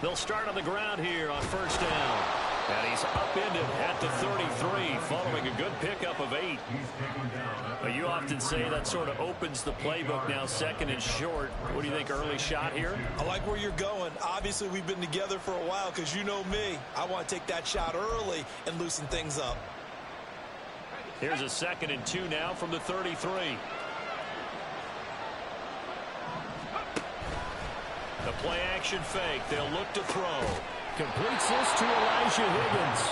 They'll start on the ground here on first down. And he's upended at the 33 following a good pickup of 8. Well, you often say that sort of opens the playbook now, second and short. What do you think, early shot here? I like where you're going. Obviously, we've been together for a while because you know me. I want to take that shot early and loosen things up. Here's a 2nd and 2 now from the 33. The play action fake. They'll look to throw. Completes this to Elijah Higgins.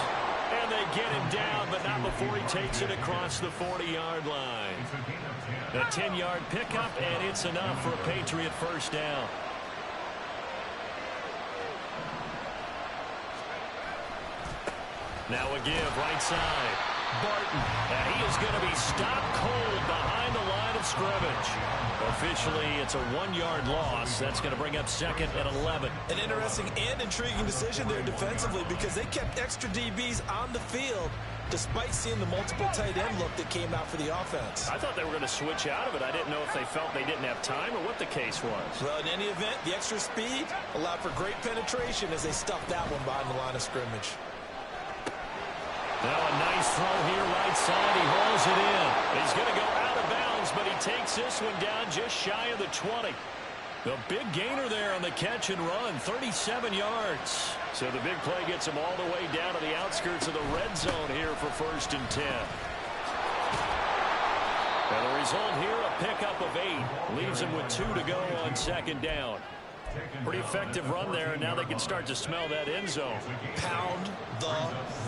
And they get him down, but not before he takes it across the 40-yard line. A 10-yard pickup, and it's enough for a Patriot first down. Now a give, right side. Barton, and he is going to be stopped cold behind the line of scrimmage. Officially, it's a 1-yard loss. That's going to bring up 2nd and 11. An interesting and intriguing decision there defensively because they kept extra DBs on the field despite seeing the multiple tight end look that came out for the offense. I thought they were going to switch out of it. I didn't know if they felt they didn't have time or what the case was. Well, in any event, the extra speed allowed for great penetration as they stuffed that one behind the line of scrimmage. Now a nice throw here right side. He hauls it in. He's going to go out of bounds, but he takes this one down just shy of the 20. The big gainer there on the catch and run, 37 yards. So the big play gets him all the way down to the outskirts of the red zone here for 1st and 10. And the result here, a pickup of 8. Leaves him with 2 to go on 2nd down. Pretty effective run there, and now they can start to smell that end zone. Pound the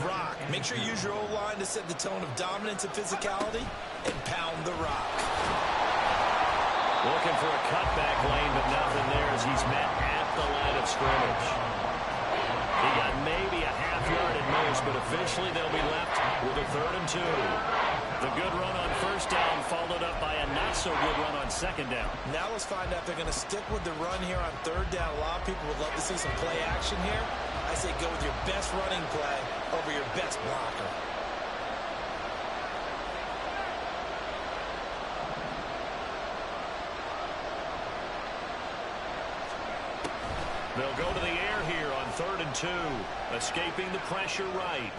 rock. Make sure you use your O-line to set the tone of dominance and physicality, and pound the rock. Looking for a cutback lane, but nothing there as he's met at the line of scrimmage. He got maybe a half yard at most, but officially they'll be left with a 3rd and 2. The good run on first down followed up by a not-so-good run on 2nd down. Now let's find out if they're going to stick with the run here on 3rd down. A lot of people would love to see some play action here. I say go with your best running play over your best blocker. They'll go to the air here on 3rd and 2. Escaping the pressure right.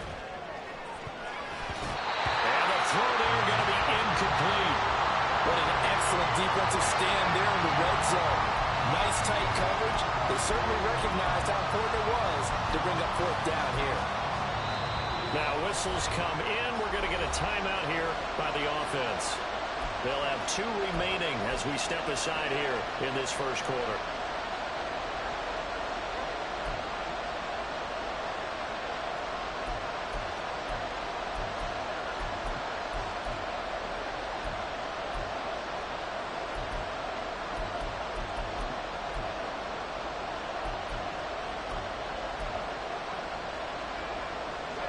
And the throw there going to be incomplete. What an excellent defensive stand there in the red zone. Nice tight coverage. They certainly recognized how important it was to bring up 4th down here. Now whistles come in. We're going to get a timeout here by the offense. They'll have 2 remaining as we step aside here in this first quarter.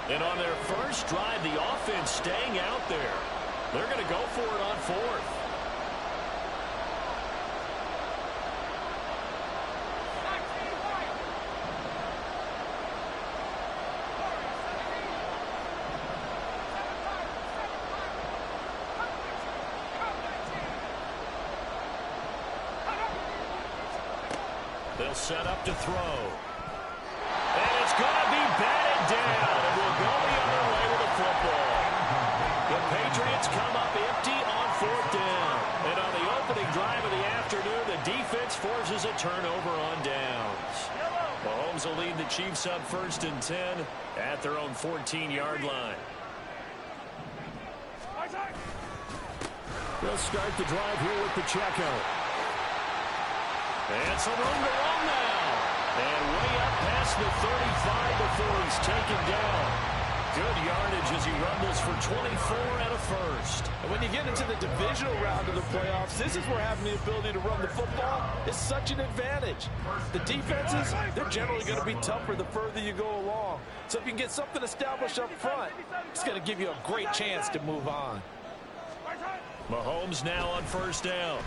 And on their first drive, the offense staying out there. They're going to go for it on 4th. They'll set up to throw. And it's going to be batted down. And we'll go the other way with the football. The Patriots come up empty on 4th down. And on the opening drive of the afternoon, the defense forces a turnover on downs. Mahomes will lead the Chiefs up 1st and 10 at their own 14-yard line. They'll start the drive here with Pacheco. And some room to run now. And way up past the 35 before he's taken down. Good yardage as he rumbles for 24 and a first. And when you get into the divisional round of the playoffs, this is where having the ability to run the football is such an advantage. The defenses, they're generally going to be tougher the further you go along. So if you can get something established up front, it's going to give you a great chance to move on. Mahomes now on 1st down.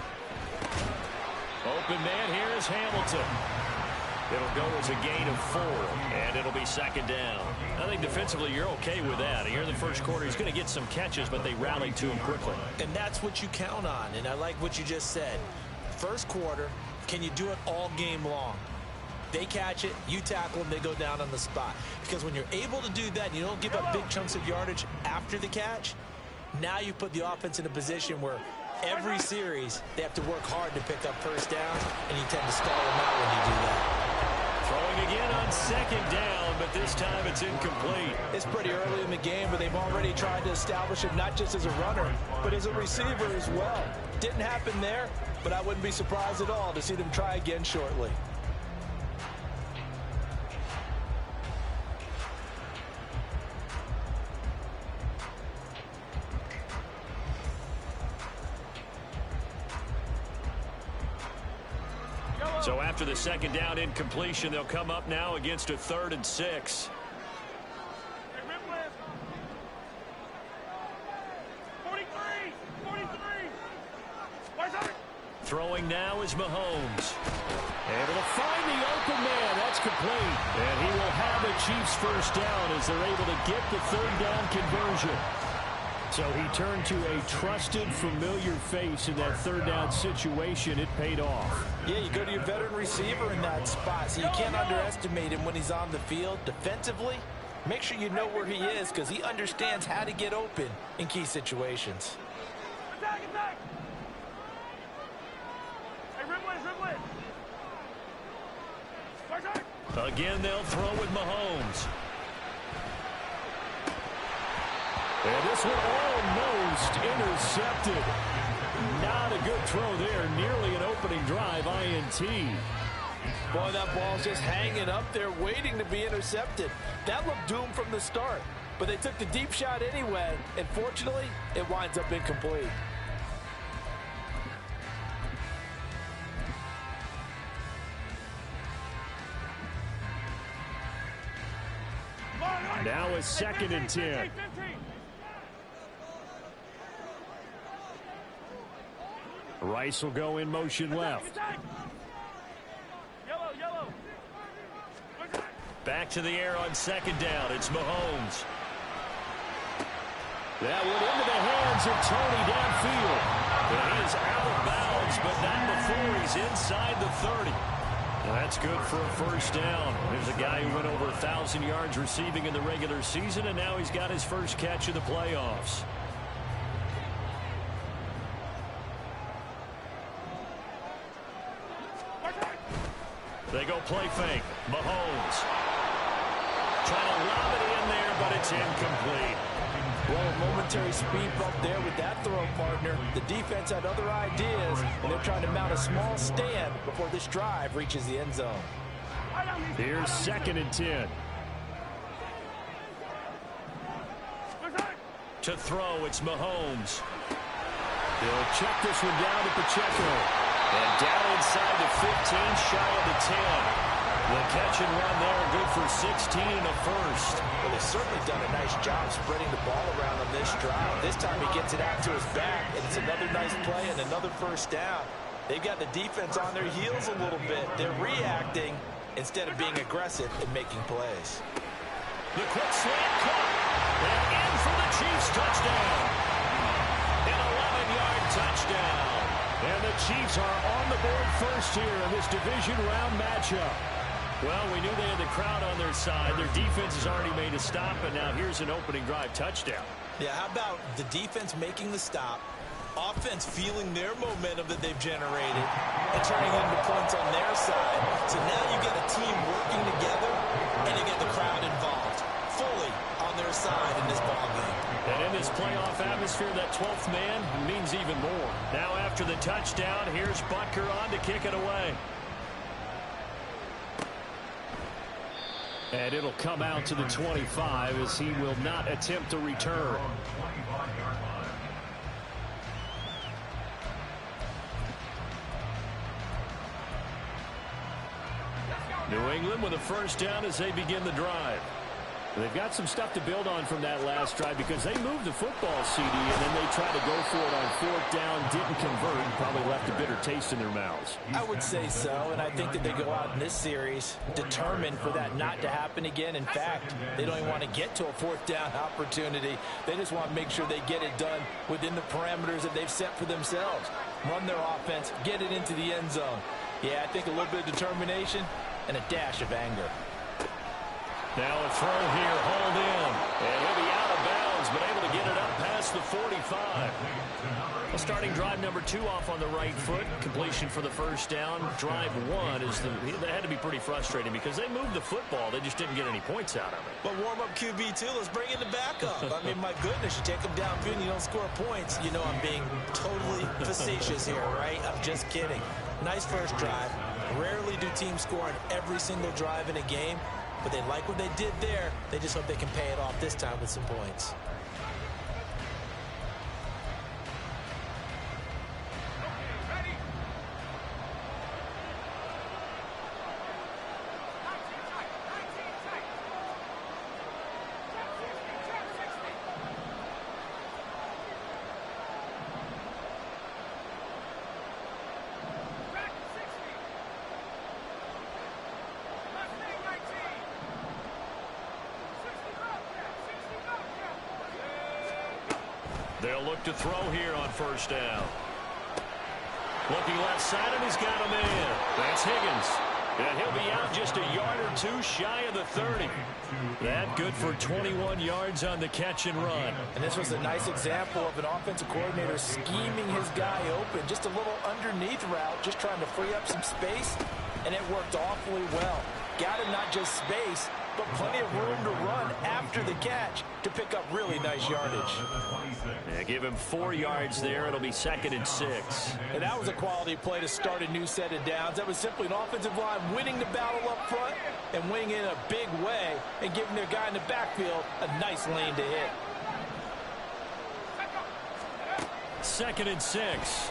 Open man here is Hamilton. It'll go as a gain of 4, and it'll be 2nd down. I think defensively you're okay with that. Here in the first quarter, he's going to get some catches, but they rallied to him quickly. And that's what you count on, and I like what you just said. First quarter, can you do it all game long? They catch it, you tackle them, they go down on the spot. Because when you're able to do that and you don't give up big chunks of yardage after the catch, now you put the offense in a position where every series they have to work hard to pick up first downs, and you tend to stall them out when you do that. Throwing again on second down, but this time it's incomplete. It's pretty early in the game, but they've already tried to establish him not just as a runner, but as a receiver as well. Didn't happen there, but I wouldn't be surprised at all to see them try again shortly. So after the second down incompletion, they'll come up now against a 3rd and 6. Throwing now is Mahomes. Able to find the open man. That's complete. And he will have the Chiefs first down as they're able to get the 3rd down conversion. So he turned to a trusted, familiar face in that 3rd down situation. It paid off. Yeah, you go to your veteran receiver in that spot, so you can't underestimate him when he's on the field. Defensively, make sure you know where he is because he understands how to get open in key situations. Attack, attack! Hey, Ridley! Again, they'll throw with Mahomes. And this one almost intercepted. Not a good throw there. Nearly an opening drive INT. Boy, that ball's just hanging up there waiting to be intercepted. That looked doomed from the start. But they took the deep shot anyway. And fortunately, it winds up incomplete. Now a 2nd and 10. Rice will go in motion left. Yellow. Back to the air on 2nd down. It's Mahomes. That went into the hands of Tony downfield. And he is out of bounds, but not before he's inside the 30. That's good for a first down. There's a guy who went over 1,000 yards receiving in the regular season, and now he's got his first catch of the playoffs. They go play fake. Mahomes. Trying to lob it in there, but it's incomplete. Well, a momentary speed bump there with that throw, partner. The defense had other ideas, and they're trying to mount a small stand before this drive reaches the end zone. Here's 2nd and 10. To throw, it's Mahomes. He'll check this one down to Pacheco. And down inside the 15, shy of the 10. The catch and run there, good for 16 and a first. Well, they've certainly done a nice job spreading the ball around on this drive. This time he gets it out to his back, and it's another nice play and another first down. They've got the defense on their heels a little bit. They're reacting instead of being aggressive and making plays. The quick slant caught. And in for the Chiefs touchdown. An 11-yard touchdown. And the Chiefs are on the board first here in this division round matchup. Well, we knew they had the crowd on their side. Their defense has already made a stop, and now here's an opening drive touchdown. Yeah, how about the defense making the stop, offense feeling their momentum that they've generated, and turning into points on their side. So now you get a team working together, and you get the crowd involved, fully on their side in this ballgame. And in this playoff atmosphere, that 12th man means even more. Now after the touchdown, here's Butker on to kick it away. And it'll come out to the 25 as he will not attempt to return. New England with a first down as they begin the drive. They've got some stuff to build on from that last drive because they moved the football, CD, and then they tried to go for it on 4th down, didn't convert, and probably left a bitter taste in their mouths. I would say so, and I think that they go out in this series determined for that not to happen again. In fact, they don't even want to get to a 4th down opportunity. They just want to make sure they get it done within the parameters that they've set for themselves. Run their offense, get it into the end zone. Yeah, I think a little bit of determination and a dash of anger. Now a throw here, hauled in. And he'll be out of bounds, but able to get it up past the 45. Well, starting drive number 2 off on the right foot. Completion for the first down. Drive 1 that had to be pretty frustrating because they moved the football. They just didn't get any points out of it. But warm-up QB2, let's bring in the backup. I mean, my goodness, you take them downfield and you don't score points. You know I'm being totally facetious here, right? I'm just kidding. Nice first drive. Rarely do teams score on every single drive in a game, but they like what they did there. They just hope they can pay it off this time with some points. They'll look to throw here on first down. Looking left side, and he's got a man. That's Higgins. And he'll be out just a yard or 2 shy of the 30. That good for 21 yards on the catch and run. And this was a nice example of an offensive coordinator scheming his guy open. Just a little underneath route, just trying to free up some space, and it worked awfully well. Got him not just space, but plenty of room to run after the catch to pick up really nice yardage. Yeah, give him 4 yards there. It'll be 2nd and 6. And that was a quality play to start a new set of downs. That was simply an offensive line winning the battle up front and winning in a big way and giving their guy in the backfield a nice lane to hit. 2nd and 6.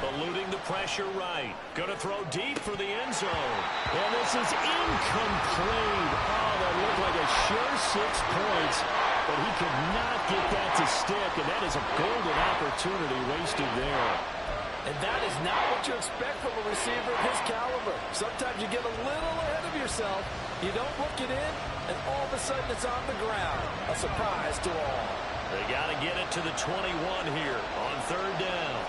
Eluding the pressure right. Going to throw deep for the end zone. And this is incomplete. Oh, that looked like a sure 6 points. But he could not get that to stick. And that is a golden opportunity wasted there. And that is not what you expect from a receiver of his caliber. Sometimes you get a little ahead of yourself. You don't look it in, and all of a sudden it's on the ground. A surprise to all. They got to get it to the 21 here on 3rd down.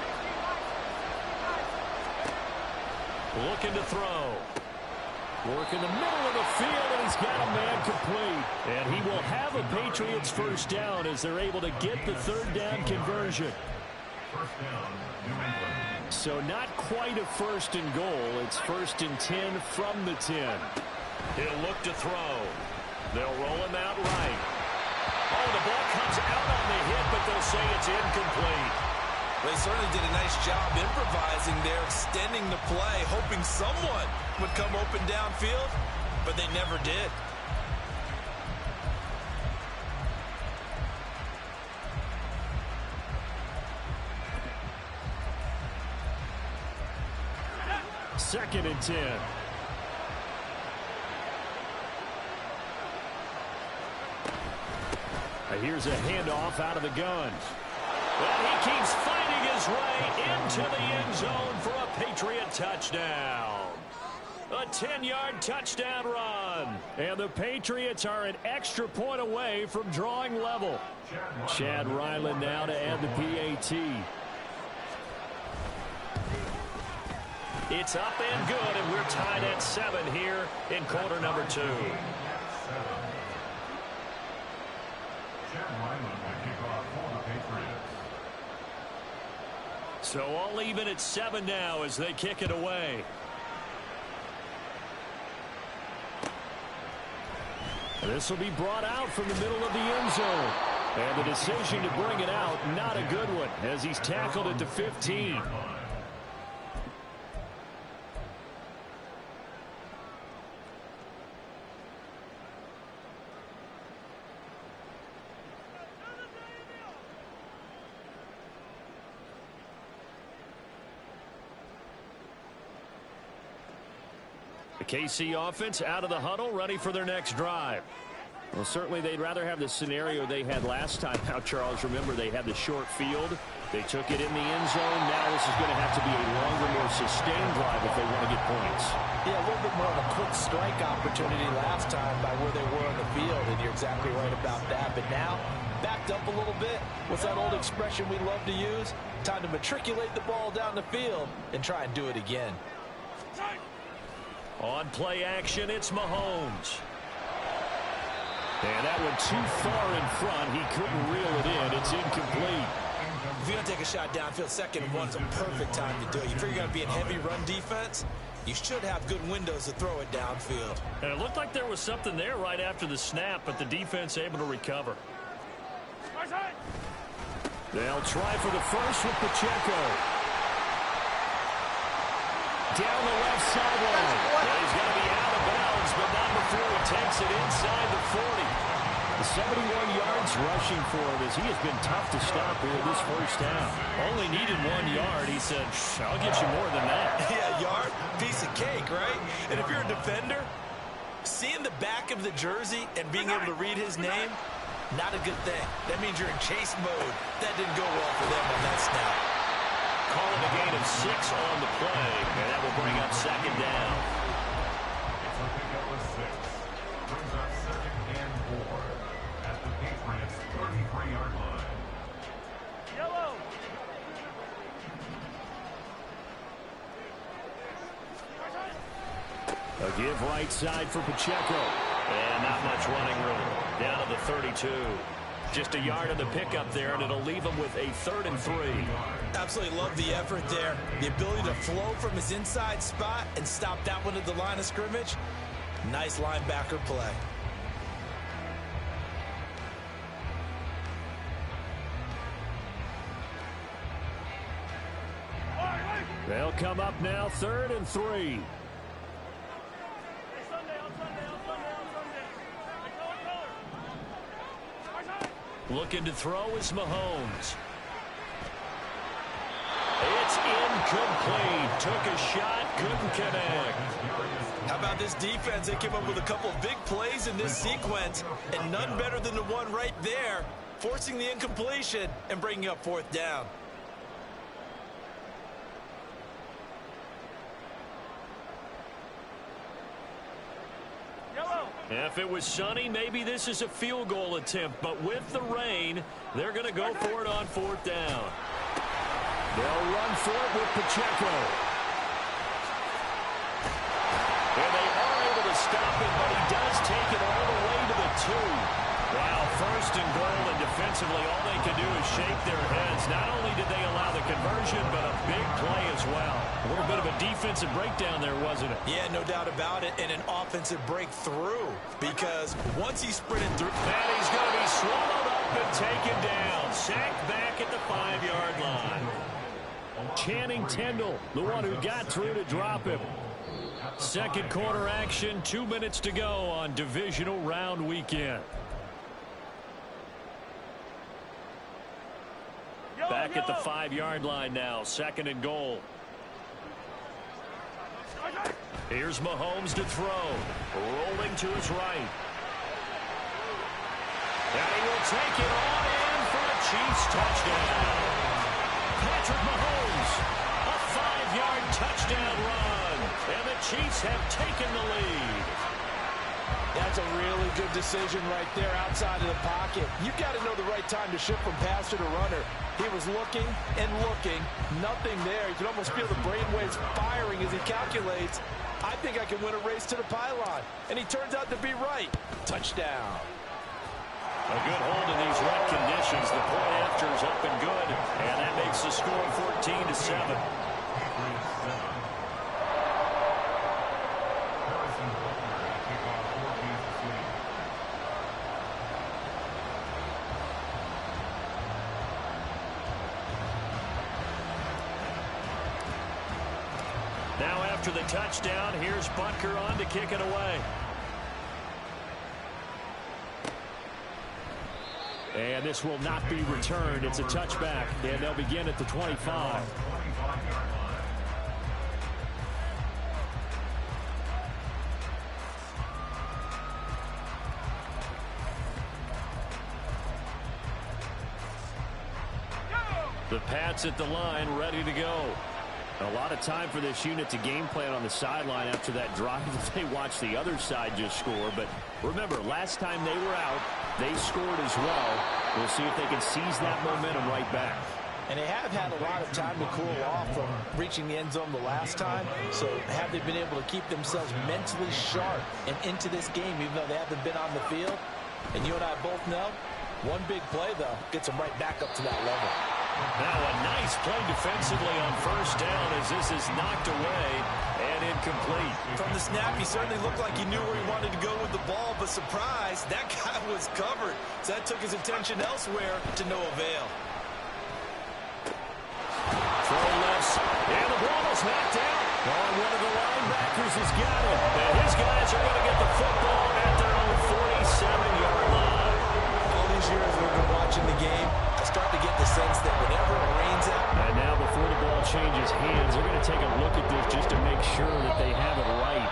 Looking to throw. Work in the middle of the field, and he's got a man complete. And he will have a Patriots first down as they're able to get the 3rd down conversion. So not quite a 1st and goal. It's 1st and 10 from the 10. He'll look to throw. They'll roll him out right. Oh, the ball comes out on the hit, but they'll say it's incomplete. They certainly did a nice job improvising there, extending the play, hoping someone would come open downfield, but they never did. Second and 10. Here's a handoff out of the gun. And he keeps fighting his way into the end zone for a Patriot touchdown. A 10-yard touchdown run. And the Patriots are an extra point away from drawing level. Chad Ryland now to add the PAT. It's up and good, and we're tied at 7 here in quarter number 2. So all even at 7 now as they kick it away. This will be brought out from the middle of the end zone. And the decision to bring it out, not a good one, as he's tackled at the 15. The KC offense out of the huddle, ready for their next drive. Well, certainly they'd rather have the scenario they had last time. Now, Charles, remember, they had the short field. They took it in the end zone. Now this is going to have to be a longer, more sustained drive if they want to get points. Yeah, a little bit more of a quick strike opportunity last time by where they were on the field, and you're exactly right about that. But now, backed up a little bit. What's that old expression we love to use? Time to matriculate the ball down the field and try and do it again. On play action, it's Mahomes. And that went too far in front. He couldn't reel it in. It's incomplete. If you're going to take a shot downfield, 2nd and 1 is a perfect time to do it. You figure you're going to be in heavy run defense, you should have good windows to throw it downfield. And it looked like there was something there right after the snap, but the defense able to recover. They'll try for the first with Pacheco. Down the left sideline. Well, he's going to be out of bounds, but not before he takes it inside the 40. The 71 yards rushing for him as he has been tough to stop here this first down. Only needed 1 yard. He said, I'll get you more than that. Yeah, yard, piece of cake, right? And if you're a defender, seeing the back of the jersey and being able to read his name, not a good thing. That means you're in chase mode. That didn't go well for them on that snap. Calling a gain of 6 on the play, and that will bring up 2nd down. It's a pickup of 6. Brings up 2nd and 4 at the Patriots' 33-yard line. Yellow. A give right side for Pacheco. And not much running room. Down to the 32. Just a yard of the pickup there, and it'll leave him with a 3rd and 3. Absolutely love the effort there. The ability to flow from his inside spot and stop that one at the line of scrimmage. Nice linebacker play. They'll come up now 3rd and 3. Sunday, on Sunday. Looking to throw is Mahomes. It's incomplete. Took a shot, couldn't connect. How about this defense? They came up with a couple of big plays in this sequence, and none better than the one right there, forcing the incompletion and bringing up 4th down. Yellow. If it was sunny, maybe this is a field goal attempt, but with the rain, they're going to go for it on 4th down. They'll run for it with Pacheco. And they are able to stop it, but he does take it all the way to the 2. Wow, 1st and goal, and defensively, all they can do is shake their heads. Not only did they allow the conversion, but a big play as well. A little bit of a defensive breakdown there, wasn't it? Yeah, no doubt about it, and an offensive breakthrough, because once he sprinted through... And he's going to be swallowed up and taken down. Sacked back at the 5-yard line. Channing Tindall, the one who got through to drop him. 2nd quarter action, 2 minutes to go on divisional round weekend. Back at the 5-yard line now, 2nd and goal. Here's Mahomes to throw. Rolling to his right. And he will take it on in for a Chiefs touchdown. Patrick Mahomes, a 5-yard touchdown run. And the Chiefs have taken the lead. That's a really good decision right there outside of the pocket. You've got to know the right time to shift from passer to runner. He was looking and looking, nothing there. You can almost feel the brainwaves firing as he calculates, I think I can win a race to the pylon. And he turns out to be right. Touchdown. A good hold in these wet conditions. The point after is up and good. And that makes the score 14-7. Now after the touchdown, here's Butker on to kick it away. And this will not be returned. It's a touchback, and they'll begin at the 25. The Pats at the line, ready to go. A lot of time for this unit to game plan on the sideline after that drive that they watched the other side just score. But remember, last time they were out, they scored as well. We'll see if they can seize that momentum right back. And they have had a lot of time to cool off from reaching the end zone the last time. So have they been able to keep themselves mentally sharp and into this game, even though they haven't been on the field? And you and I both know, one big play, though, gets them right back up to that level. Now a nice play defensively on first down as this is knocked away and incomplete. From the snap, he certainly looked like he knew where he wanted to go with the ball, but surprise, that guy was covered. So that took his attention elsewhere to no avail. Throw left, and the ball is knocked out. Oh, one of the linebackers has got it. And his guys are going to get the football at their own 47-yard line. All these years we've been watching the game, I start to get the sense that whenever it rains out. And now before the ball changes hands, they're going to take a look at this just to make sure that they have it right.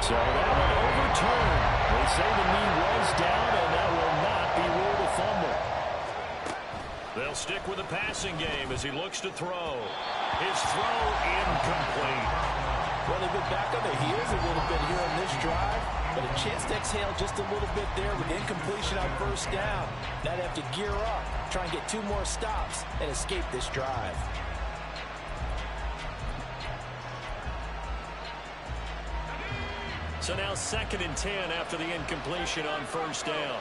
So that one overturned. They say the knee was down, and that will not be ruled a fumble. They'll stick with the passing game as he looks to throw. His throw incomplete. Well, they've been back on their heels a little bit here on this drive, but a chance to exhale just a little bit there with incompletion on first down. Now they have to gear up, try and get 2 more stops, and escape this drive. So now 2nd and 10 after the incompletion on first down.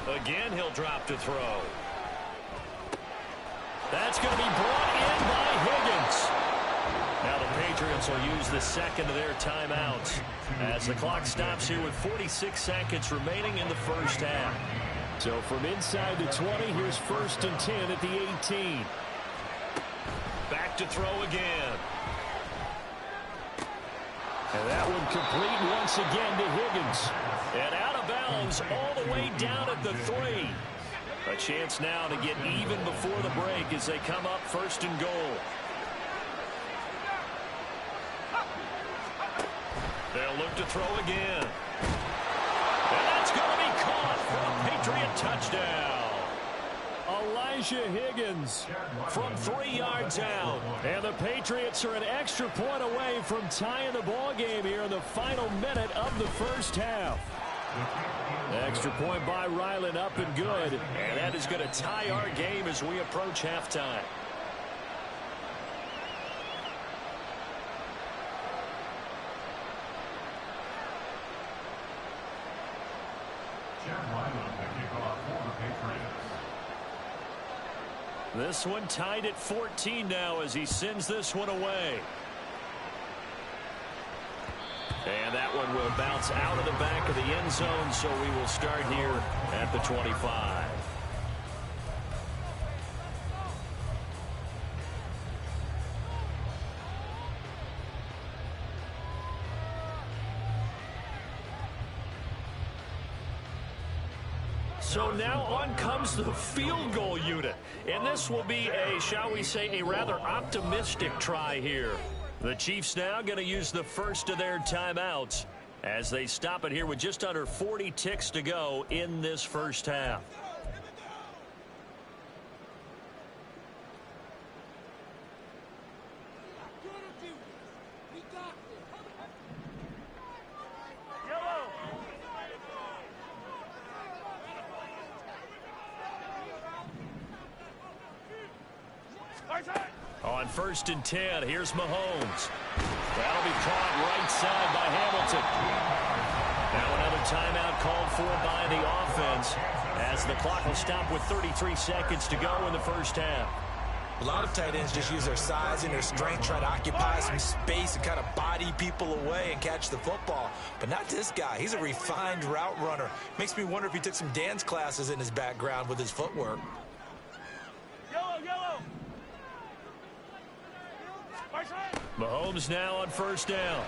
Again, he'll drop to throw. That's going to be brought in by Higgins. Now the Patriots will use the second of their timeouts as the clock stops here with 46 seconds remaining in the first half. So from inside the 20, here's 1st and 10 at the 18. Back to throw again. And that one complete once again to Higgins. And out of bounds all the way down at the 3. A chance now to get even before the break as they come up 1st and goal. They'll look to throw again. And that's going to be caught for a Patriot touchdown. Elijah Higgins From 3 yards out. And the Patriots are an extra point away from tying the ball game here in the final minute of the first half. Extra point by Ryland, up and good. And that is going to tie our game as we approach halftime. This one tied at 14 now as he sends this one away. And that one will bounce out of the back of the end zone, so we will start here at the 25. So now on comes the field goal unit. And this will be a, shall we say, a rather optimistic try here. The Chiefs now going to use the first of their timeouts as they stop it here with just under 40 ticks to go in this first half. On 1st and 10, here's Mahomes. That'll be caught right side by Hamilton. Now another timeout called for by the offense as the clock will stop with 33 seconds to go in the first half. A lot of tight ends just use their size and their strength, try to occupy some space and kind of body people away and catch the football. But not this guy. He's a refined route runner. Makes me wonder if he took some dance classes in his background with his footwork. Mahomes now on 1st down.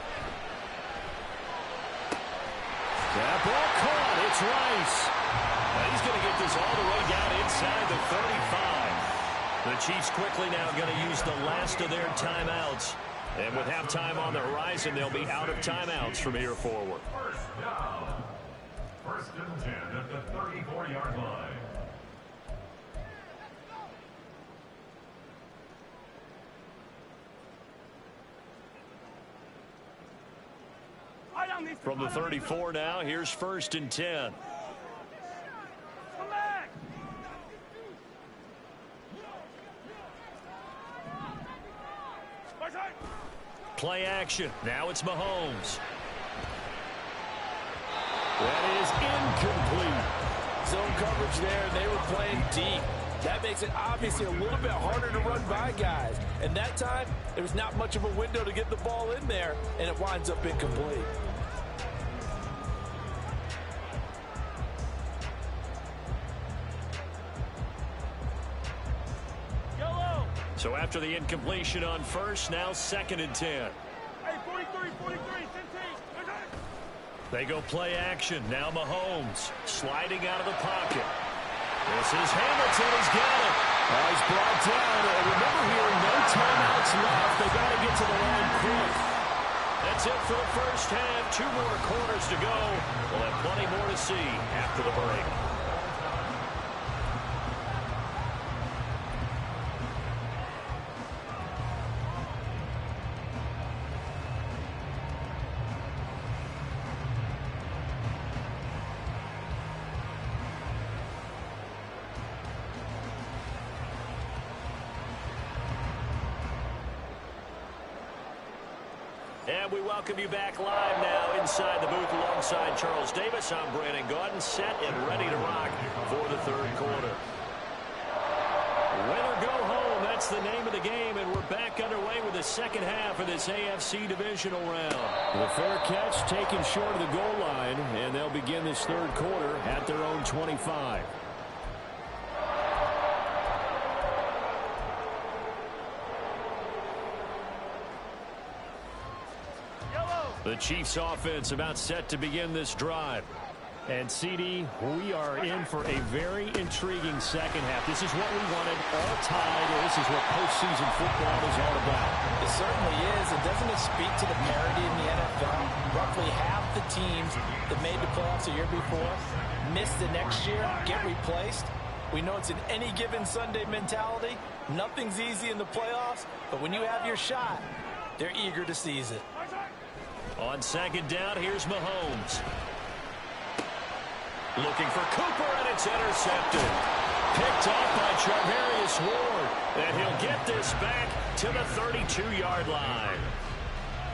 That ball caught. It's Rice. And he's going to get this all the way down inside the 35. The Chiefs quickly now going to use the last of their timeouts. And with halftime on the horizon, they'll be out of timeouts from here forward. 1st and 10 at the From the 34 now, here's 1st and 10. Come back. Play action. Now it's Mahomes. That is incomplete. Zone coverage there, and they were playing deep. That makes it obviously a little bit harder to run by guys. And that time, there was not much of a window to get the ball in there, and it winds up incomplete. Yellow. So after the incompletion on 1st, now 2nd and 10. Hey, 43, 15. They go play action. Now Mahomes sliding out of the pocket. This is Hamilton. He's got it. He's brought down. And remember here, no timeouts left. They got to get to the line quick. That's it for the first half. 2 more quarters to go. We'll have plenty more to see after the break. And we welcome you back live now inside the booth alongside Charles Davis. I'm Brandon Gaudin, set and ready to rock for the 3rd quarter. Win or go home, that's the name of the game, and we're back underway with the 2nd half of this AFC divisional round. The fair catch taken short of the goal line, and they'll begin this 3rd quarter at their own 25. The Chiefs offense about set to begin this drive. And CD, we are in for a very intriguing 2nd half. This is what we wanted, all tied. This is what postseason football is all about. It certainly is. And doesn't it speak to the parity in the NFL? Roughly half the teams that made the playoffs the year before miss the next year, get replaced. We know it's an any given Sunday mentality. Nothing's easy in the playoffs, but when you have your shot, they're eager to seize it. On 2nd down, here's Mahomes. Looking for Cooper, and it's intercepted. Picked off by Charvarius Ward. And he'll get this back to the 32-yard line.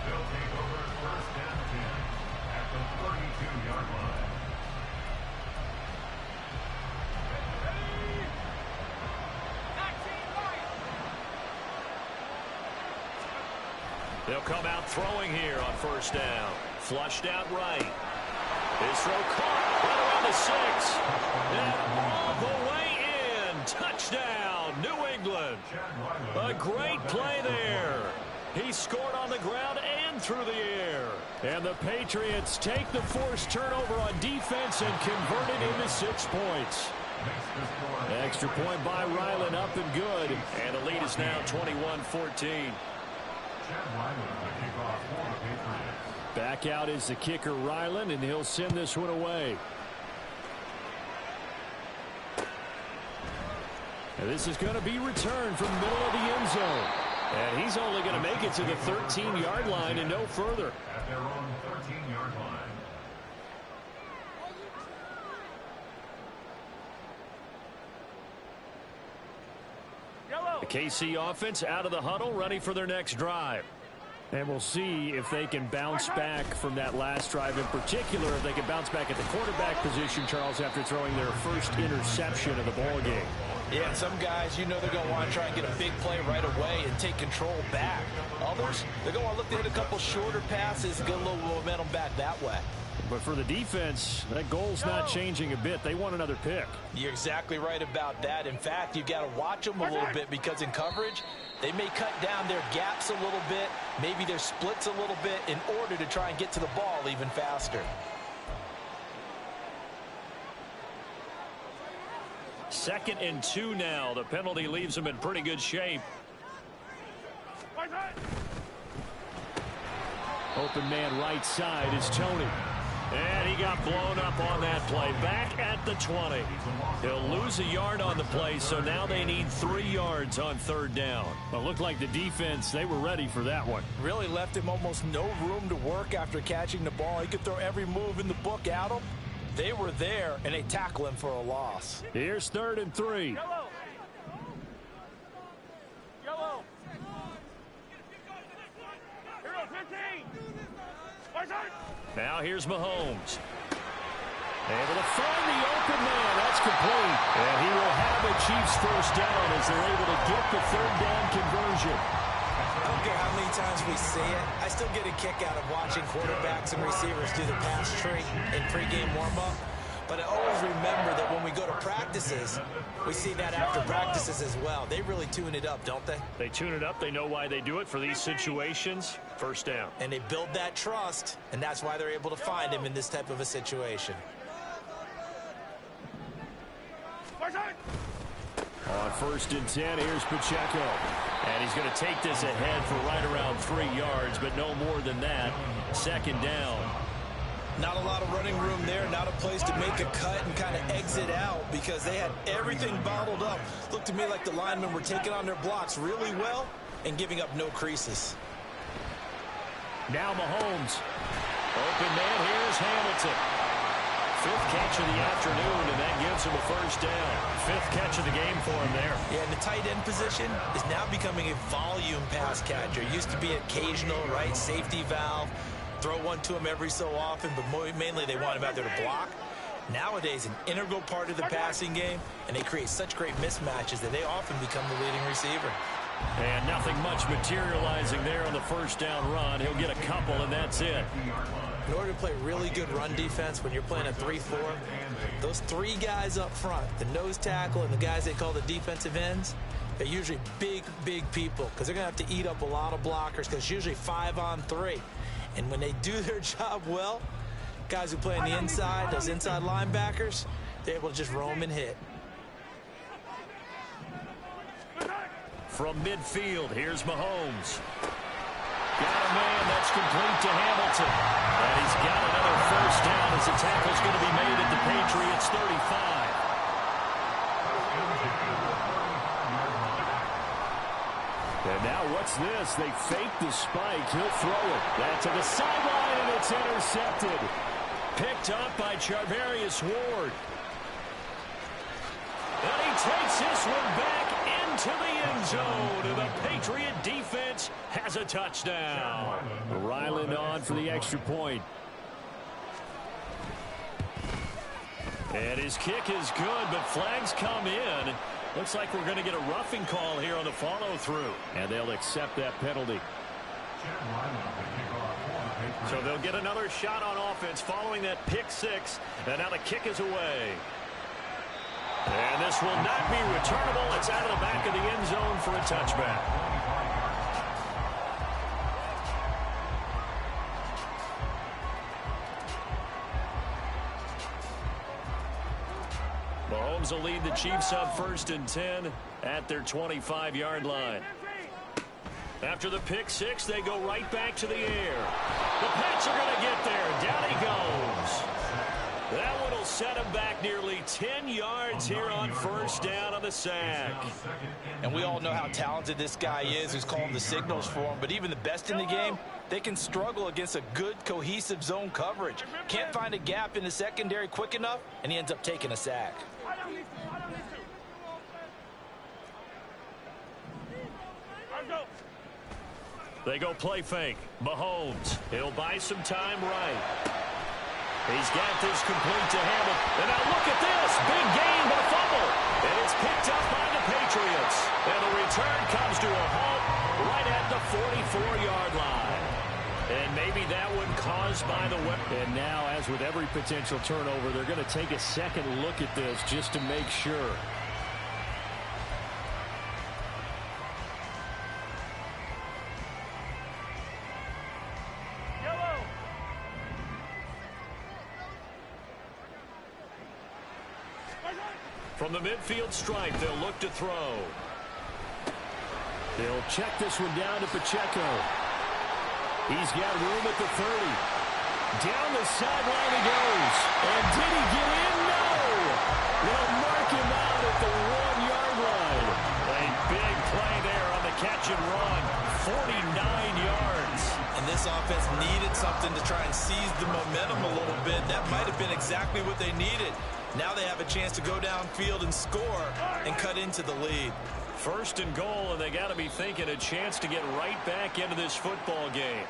They'll take over 1st and 10 at the 32-yard line. They'll come out throwing here on 1st down. Flushed out right. His throw caught right around the 6. And all the way in. Touchdown, New England. A great play there. He scored on the ground and through the air. And the Patriots take the forced turnover on defense and convert it into 6 points. Extra point by Ryland, up and good. And the lead is now 21-14. Back out is the kicker Ryland, and he'll send this one away. And this is going to be returned from the middle of the end zone. And he's only going to make it to the 13-yard line and no further. At their own 13-yard line. The KC offense out of the huddle, ready for their next drive. And we'll see if they can bounce back from that last drive. In particular, if they can bounce back at the quarterback position, Charles, after throwing their first interception of the ball game. Yeah, and some guys, you know they're going to want to try and get a big play right away and take control back. Others, they're going to look to hit a couple shorter passes and get a little momentum back that way. But for the defense, that goal's not changing a bit. They want another pick. You're exactly right about that. In fact, you've got to watch them a little bit because in coverage, they may cut down their gaps a little bit, maybe their splits a little bit in order to try and get to the ball even faster. Second and 2 now. The penalty leaves them in pretty good shape. Open man right side is Tony. And he got blown up on that play. Back at the 20. He'll lose a yard on the play, so now they need 3 yards on 3rd down. Well, it looked like the defense, they were ready for that one. Really left him almost no room to work after catching the ball. He could throw every move in the book at him. They were there, and they tackle him for a loss. Here's 3rd and 3. Yellow. Yellow. Hero 15. Now here's Mahomes. Able to find the open man. That's complete. And he will have a Chiefs first down as they're able to get the 3rd down conversion. I don't care how many times we see it. I still get a kick out of watching quarterbacks and receivers do the pass tree in pregame warm-up. But I always remember that when we go to practices, we see that after practices as well. They really tune it up, don't they? They tune it up. They know why they do it for these situations. First down. And they build that trust, and that's why they're able to find him in this type of a situation. On 1st and 10, here's Pacheco. And he's going to take this ahead for right around 3 yards, but no more than that. 2nd down. Not a lot of running room there, not a place to make a cut and kind of exit out because they had everything bottled up. Looked to me like the linemen were taking on their blocks really well and giving up no creases. Now Mahomes. Open man, here's Hamilton. 5th catch of the afternoon, and that gives him a first down. 5th catch of the game for him there. Yeah, and the tight end position is now becoming a volume pass catcher. Used to be occasional, right, safety valve. Throw one to him every so often, but mainly they want him out there to block. Nowadays, an integral part of the passing game, and they create such great mismatches that they often become the leading receiver. And nothing much materializing there on the first down run. He'll get a couple, and that's it. In order to play really good run defense when you're playing a 3-4, those 3 guys up front, the nose tackle and the guys they call the defensive ends, they're usually big, big people because they're going to have to eat up a lot of blockers because it's usually 5 on 3. And when they do their job well, guys who play on the inside, those inside linebackers, they're able to just roam and hit. From midfield, here's Mahomes. Got a man that's complete to Hamilton. And he's got another first down as the tackle's going to be made at the Patriots 35. And now what's this? They fake the spike. He'll throw it. That's to the sideline, and it's intercepted. Picked up by Charvarius Ward. And he takes this one back into the end zone. And the Patriot defense has a touchdown. Ryland on for the extra point. And his kick is good, but flags come in. Looks like we're going to get a roughing call here on the follow-through. And they'll accept that penalty. So they'll get another shot on offense following that pick 6. And now the kick is away. And this will not be returnable. It's out of the back of the end zone for a touchback. Mahomes will lead the Chiefs up 1st and 10 at their 25-yard line. After the pick 6, they go right back to the air. The Pats are going to get there. Down he goes. That one will set him back nearly 10 yards here on first down on the sack. And we all know how talented this guy is who's calling the signals for him. But even the best in the game, they can struggle against a good, cohesive zone coverage. Can't find a gap in the secondary quick enough, and he ends up taking a sack. They go play fake. Mahomes. He'll buy some time right. He's got this complete to Hamilton. And now look at this. Big gain, but a fumble. And it's picked up by the Patriots. And the return comes to a halt right at the 44-yard line. And maybe that one caused by the weapon. And now, as with every potential turnover, they're going to take a second look at this just to make sure. From the midfield stripe, they'll look to throw. They'll check this one down to Pacheco. He's got room at the 30. Down the sideline he goes. And did he get in? No! They'll mark him out at the 1-yard line. A big play there on the catch and run. 49 yards. And this offense needed something to try and seize the momentum a little bit. That might have been exactly what they needed. Now they have a chance to go downfield and score and cut into the lead. First and goal, and they got to be thinking a chance to get right back into this football game.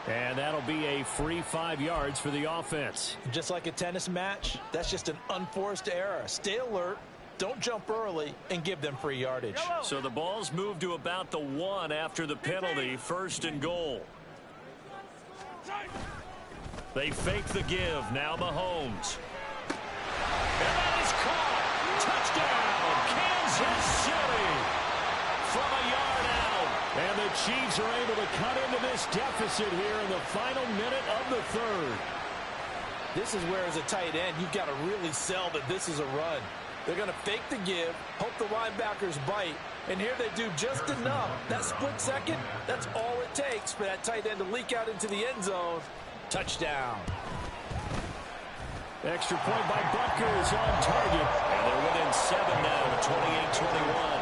And that'll be a free 5 yards for the offense. Just like a tennis match, that's just an unforced error. Stay alert, don't jump early, and give them free yardage. So the ball's moved to about the 1 after the penalty. First and goal. They fake the give. Now Mahomes. And that is caught. Touchdown, Kansas City. From a yard out. And the Chiefs are able to cut into this deficit here in the final minute of the third. This is where, as a tight end, you've got to really sell that this is a run. They're going to fake the give, hope the linebackers bite, and here they do just enough. That split second, that's all it takes for that tight end to leak out into the end zone. Touchdown. Extra point by Butker is on target. And they're within 7 now, 28-21.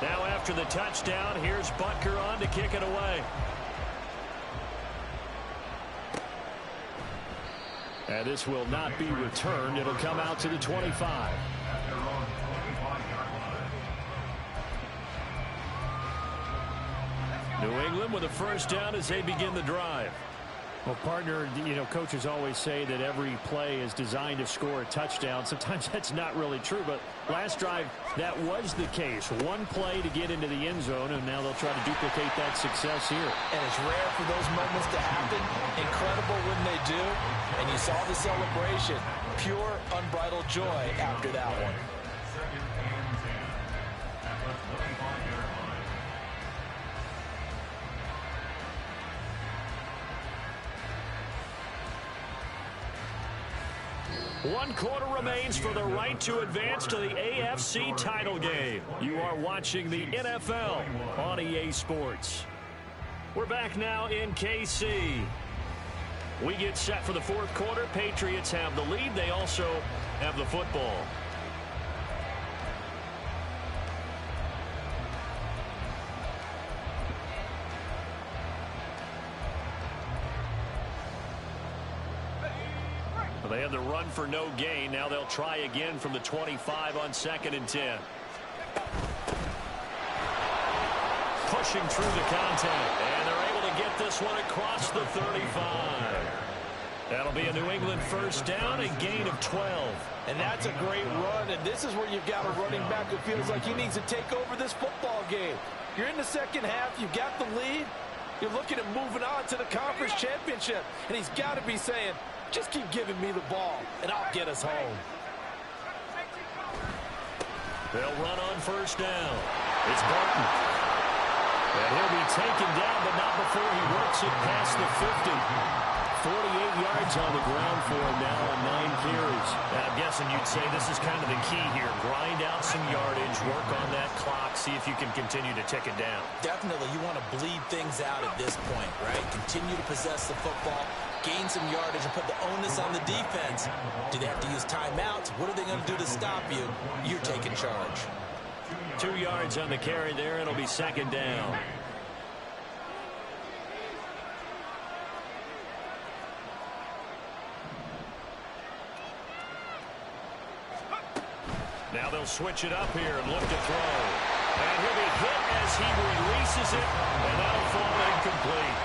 Now after the touchdown, here's Butker on to kick it away. And this will not be returned. It'll come out to the 25. New England with a first down as they begin the drive. Well, partner, coaches always say that every play is designed to score a touchdown. Sometimes that's not really true, but last drive, that was the case. One play to get into the end zone, and now they'll try to duplicate that success here. And it's rare for those moments to happen. Incredible when they do. And you saw the celebration. Pure, unbridled joy after that one. One quarter remains for the right to advance to the AFC title game. You are watching the NFL on EA Sports. We're back now in KC. We get set for the fourth quarter. Patriots have the lead. They also have the football. They had the run for no gain. Now they'll try again from the 25 on 2nd and 10. Pushing through the contact. And they're able to get this one across the 35. That'll be a New England first down, a gain of 12. And that's a great run. And this is where you've got a running back who feels like he needs to take over this football game. You're in the second half. You've got the lead. You're looking at moving on to the conference championship. And he's got to be saying, just keep giving me the ball, and I'll get us home. They'll run on first down. It's Barton. And he'll be taken down, but not before he works it past the 50. 48 yards on the ground for him now on 9 carries. And I'm guessing you'd say this is kind of the key here. Grind out some yardage, work on that clock, see if you can continue to tick it down. Definitely, you want to bleed things out at this point, right? Continue to possess the football, gain some yardage, and put the onus on the defense. Do they have to use timeouts? What are they going to do to stop you? You're taking charge. 2 yards on the carry there. It'll be second down. Now they'll switch it up here and look to throw. And he'll be hit as he releases it, and that'll fall incomplete.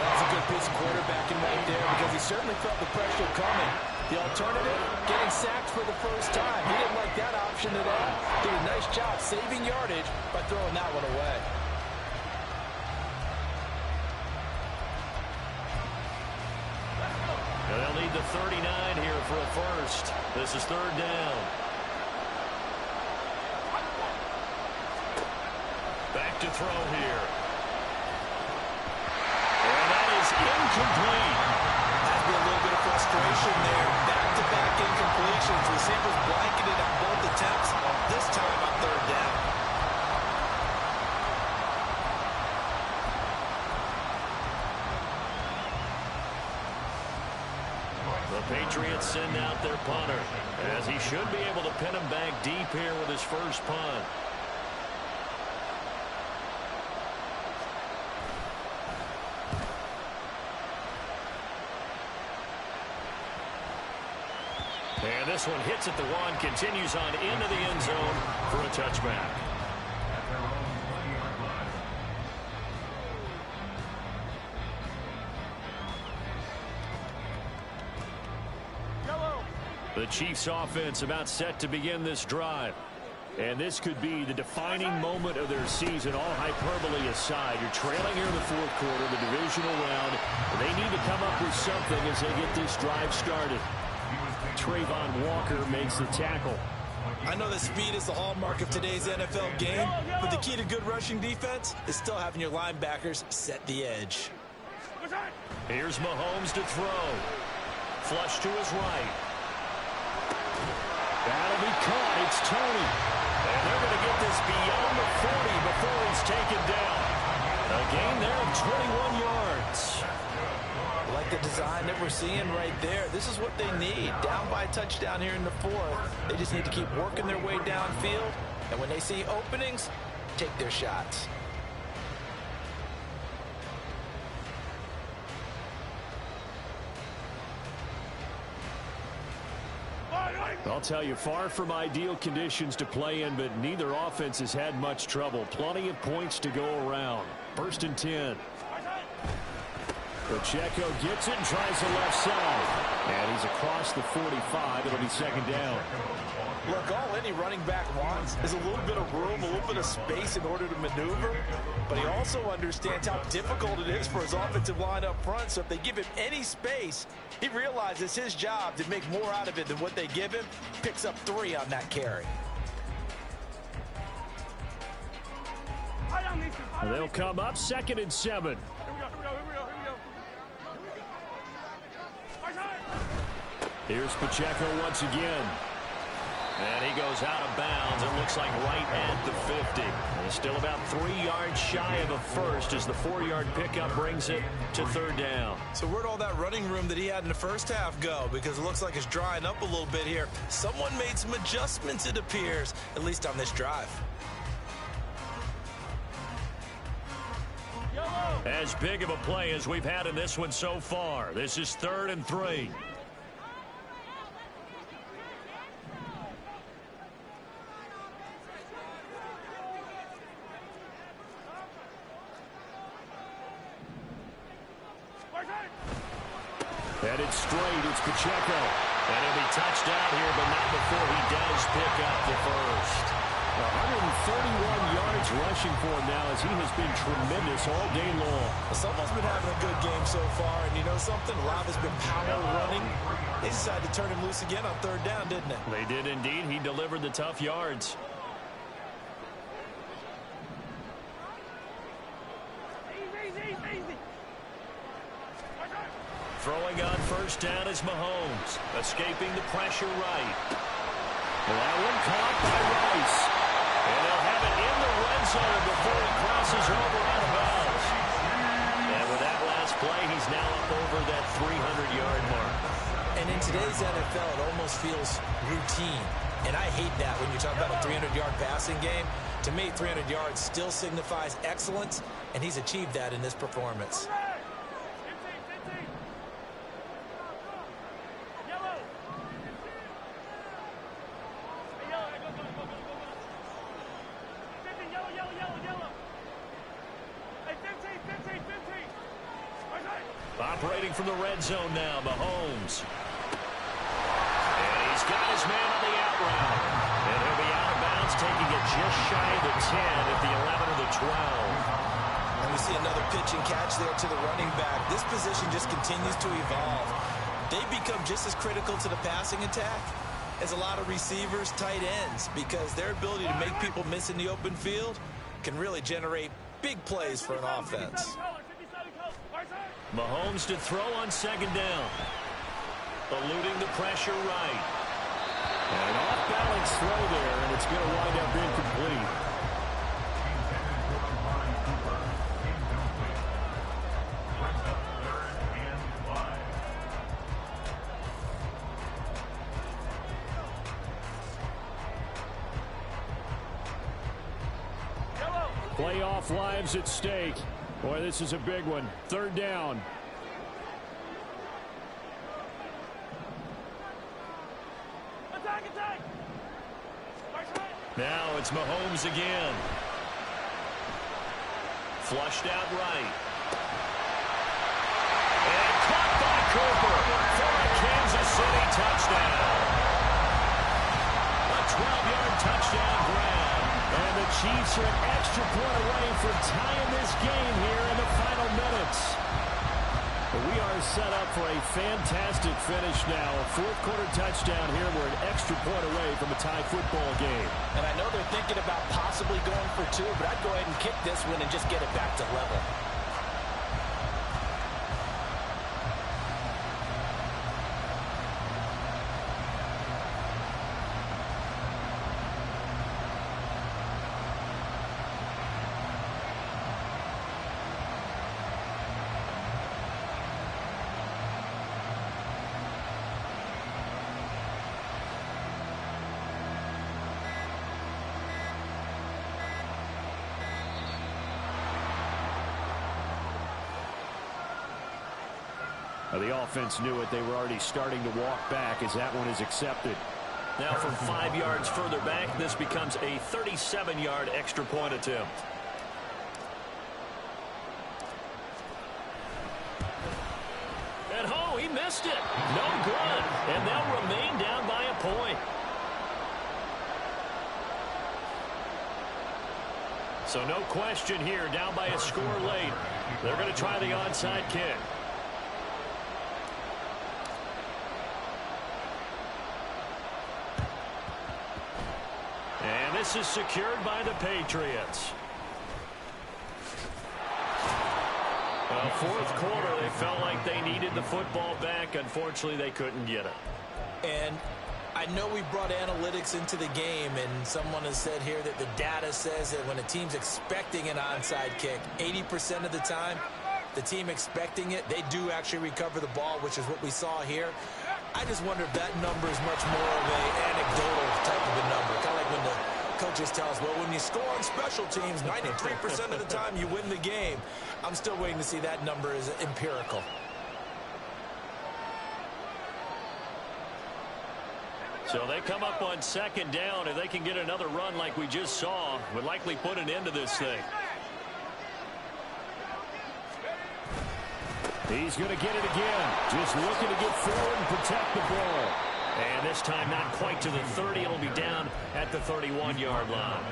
That's a good piece of quarterbacking right there because he certainly felt the pressure coming. The alternative, getting sacked for the first time. He didn't like that option at all. Did a nice job saving yardage by throwing that one away. And they'll need the 39 here for a first. This is third down. Back to throw here. And that is incomplete. Has been a little bit of frustration there. Back-to-back incompletions. Receivers blanketed on both attempts. This time on third down. The Patriots send out their punter, as he should be able to pin him back deep here with his first punt. And this one hits at the one, continues on into the end zone for a touchback. The Chiefs offense about set to begin this drive. And this could be the defining moment of their season, all hyperbole aside. You're trailing here in the fourth quarter, the divisional round. They need to come up with something as they get this drive started. Trayvon Walker makes the tackle. I know that speed is the hallmark of today's NFL game, but the key to good rushing defense is still having your linebackers set the edge. Here's Mahomes to throw. Flush to his right. That'll be caught. It's Tony. And they're going to get this beyond the 40 before he's taken down. A gain there of 21 yards. Like the design that we're seeing right there, this is what they need. Down by a touchdown here in the fourth. They just need to keep working their way downfield. And when they see openings, take their shots. I'll tell you, far from ideal conditions to play in, but neither offense has had much trouble. Plenty of points to go around. First and 10. Pacheco gets it and tries the left side. And he's across the 45. It'll be second down. Look, all any running back wants is a little bit of room, a little bit of space in order to maneuver. But he also understands how difficult it is for his offensive line up front. So if they give him any space, he realizes his job to make more out of it than what they give him. Picks up 3 on that carry. They'll come up second and 7. Here's Pacheco once again. And he goes out of bounds. It looks like right at the 50. And still about 3 yards shy of a first as the 4-yard pickup brings it to third down. So where'd all that running room that he had in the first half go? Because it looks like it's drying up a little bit here. Someone made some adjustments, it appears, at least on this drive. As big of a play as we've had in this one so far. This is 3rd and 3. Headed straight, it's Pacheco. And he'll be touched out here, but not before he does pick up the first. 131 yards rushing for him now as he has been tremendous all day long. Someone's been having a good game so far, and you know something? A lot has been power running. They decided to turn him loose again on 3rd down, didn't they? They did indeed. He delivered the tough yards. Throwing on first down is Mahomes, escaping the pressure right. Well, that one caught by Rice. And they'll have it in the red zone before he crosses over out of bounds. And with that last play, he's now up over that 300-yard mark. And in today's NFL, it almost feels routine. And I hate that when you talk about a 300-yard passing game. To me, 300 yards still signifies excellence, and he's achieved that in this performance. Operating from the red zone now, Mahomes. And he's got his man on the out route. And he'll be out of bounds, taking it just shy of the 10 at the 11 of the 12. And we see another pitch and catch there to the running back. This position just continues to evolve. They become just as critical to the passing attack as a lot of receivers, tight ends, because their ability to make people miss in the open field can really generate big plays for an offense. Mahomes to throw on second down. Eluding the pressure right. And an off-balance throw there, and it's going to wind up incomplete. Playoff lives at stake. Boy, this is a big one. Third down. Attack, attack! Now it's Mahomes again. Flushed out right. And caught by Cooper for a Kansas City touchdown. A 12-yard touchdown grab. And the Chiefs are an extra point away from tying this game here in the final minutes. But we are set up for a fantastic finish now. A fourth-quarter touchdown here. We're an extra point away from a tie football game. And I know they're thinking about possibly going for two, but I'd go ahead and kick this one and just get it back to level. The offense knew it. They were already starting to walk back as that one is accepted. Now from 5 yards further back, this becomes a 37-yard extra point attempt. And oh, he missed it. No good. And they'll remain down by a point. So no question here, down by a score late. They're going to try the onside kick. And this is secured by the Patriots. Well, fourth quarter, they felt like they needed the football back. Unfortunately, they couldn't get it. And I know we brought analytics into the game, and someone has said here that the data says that when a team's expecting an onside kick, 80% of the time, the team expecting it, they do actually recover the ball, which is what we saw here. I just wonder if that number is much more of an anecdotal type of a number. Kind of like when the coaches tell us, well, when you score on special teams, 93% of the time you win the game. I'm still waiting to see that number is empirical. So they come up on second down. If they can get another run like we just saw, would likely put an end to this thing. He's going to get it again. Just looking to get forward and protect the ball. And this time not quite to the 30. It'll be down at the 31-yard line.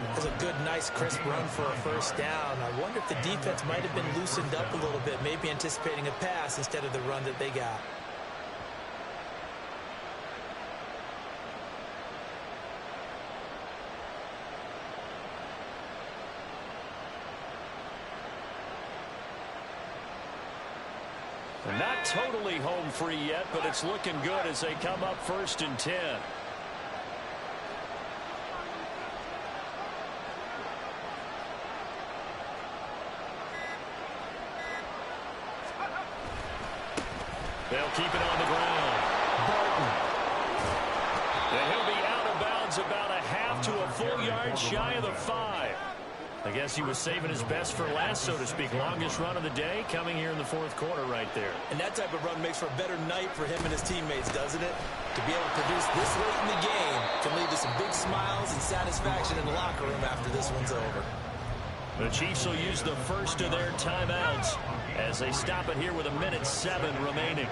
That's a good, nice, crisp run for a first down. I wonder if the defense might have been loosened up a little bit, maybe anticipating a pass instead of the run that they got. Not totally home free yet, but it's looking good as they come up 1st and 10. They'll keep it on the ground. Barton. And he'll be out of bounds about a half to a full yard shy of the 5. I guess he was saving his best for last, so to speak. Longest run of the day coming here in the fourth quarter right there. And that type of run makes for a better night for him and his teammates, doesn't it? To be able to produce this late in the game can lead to some big smiles and satisfaction in the locker room after this one's over. The Chiefs will use the first of their timeouts as they stop it here with 1:07 remaining.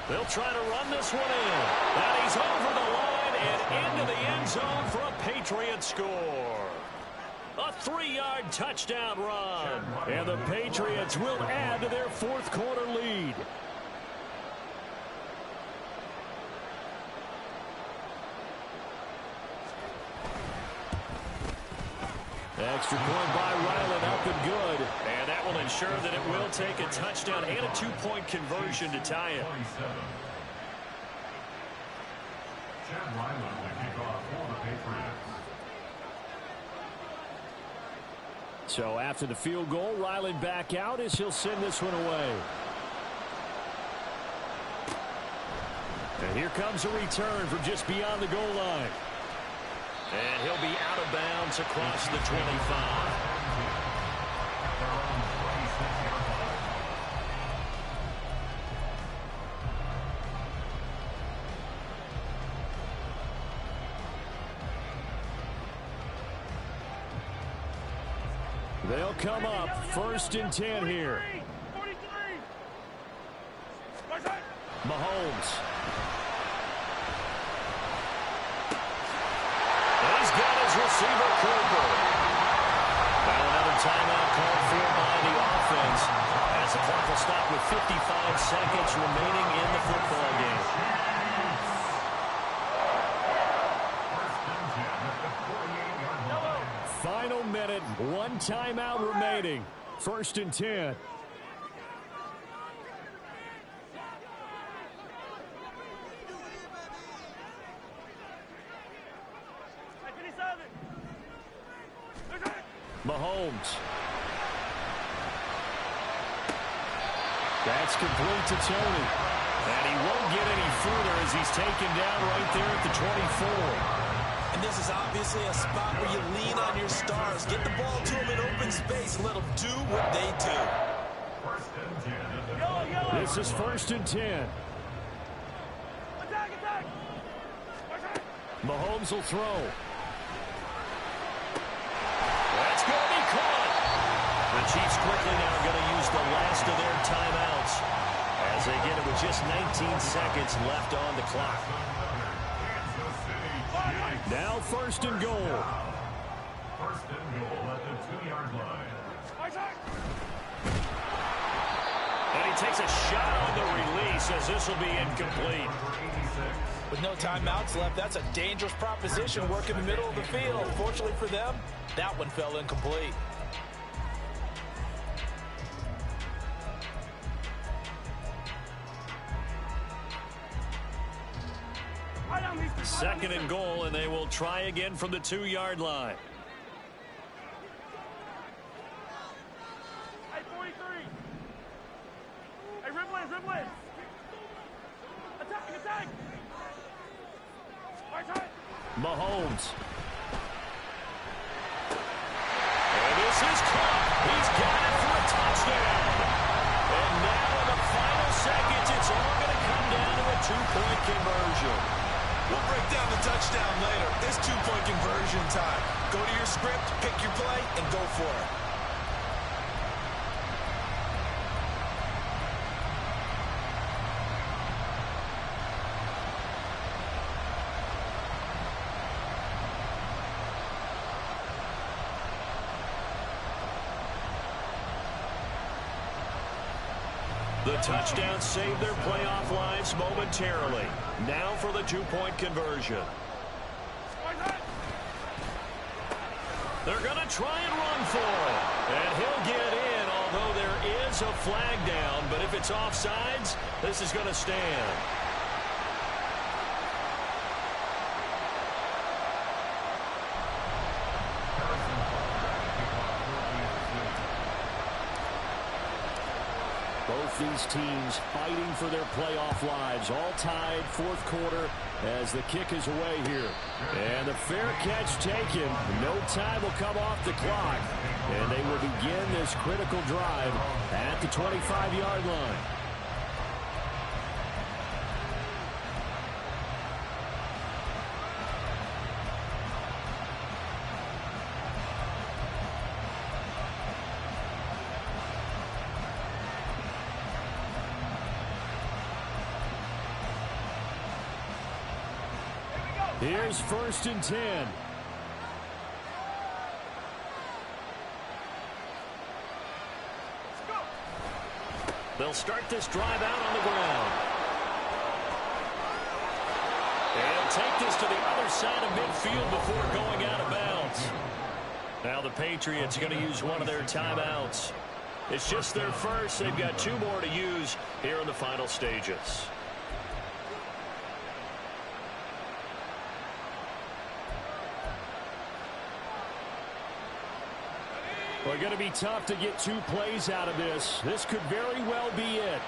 They'll try to run this one in. And he's over the line and into the end zone for a Patriot score. A 3-yard touchdown run. And the Patriots will add to their fourth quarter lead. Extra point by Ryland, up and good. And that will ensure that it will take a touchdown and a 2-point conversion to tie it. Chad Ryland will kick off for the Patriots. So after the field goal, Ryland back out as he'll send this one away. And here comes a return from just beyond the goal line. And he'll be out of bounds across the 25. They'll come up 1st and 10 here. 43. Mahomes. He's got his receiver Cooper. Now another timeout called for by the offense as the clock will stop with 55 seconds remaining in the football game. Final minute, 1 timeout remaining. 1st and 10. Mahomes. That's complete to Tony. And he won't get any further as he's taken down right there at the 24. And this is obviously a spot where you lean on your stars. Get the ball to them in open space and let them do what they do. This is 1st and 10. Attack! Mahomes will throw. That's going to be caught. The Chiefs quickly now going to use the last of their timeouts as they get it with just 19 seconds left on the clock. Now 1st and goal. 1st and goal at the 2-yard line. And he takes a shot on the release as this will be incomplete. With no timeouts left, that's a dangerous proposition. Work in the middle of the field. Fortunately for them, that one fell incomplete. Second and goal, and they will try again from the 2-yard line. Hey, 43. Hey, Riblin. Attack. Mahomes. And this is caught. He's got it for a touchdown. And now in the final seconds, it's all going to come down to a 2-point conversion. We'll break down the touchdown later. It's 2-point conversion time. Go to your script, pick your play, and go for it. The touchdown saved their playoff lives momentarily. Now for the 2-point conversion. They're going to try and run for it. And he'll get in, although there is a flag down. But if it's offsides, this is going to stand. Both these teams fighting for their playoff lives. All tied 4th quarter as the kick is away here. And the fair catch taken. No time will come off the clock. And they will begin this critical drive at the 25-yard line. Here's 1st and 10. They'll start this drive out on the ground. And he'll take this to the other side of midfield before going out of bounds. Now the Patriots are going to use one of their timeouts. It's just their first. They've got 2 more to use here in the final stages. Well, going to be tough to get 2 plays out of this. This could very well be it.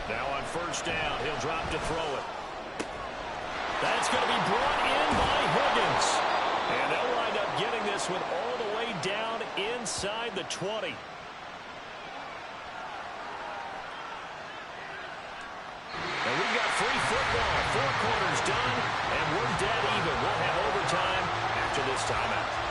Now on 1st down, he'll drop to throw it. That's going to be brought in by Higgins. And they'll wind up getting this one all the way down inside the 20. And we've got free football. 4 quarters done, and we're dead even. We'll have overtime after this timeout.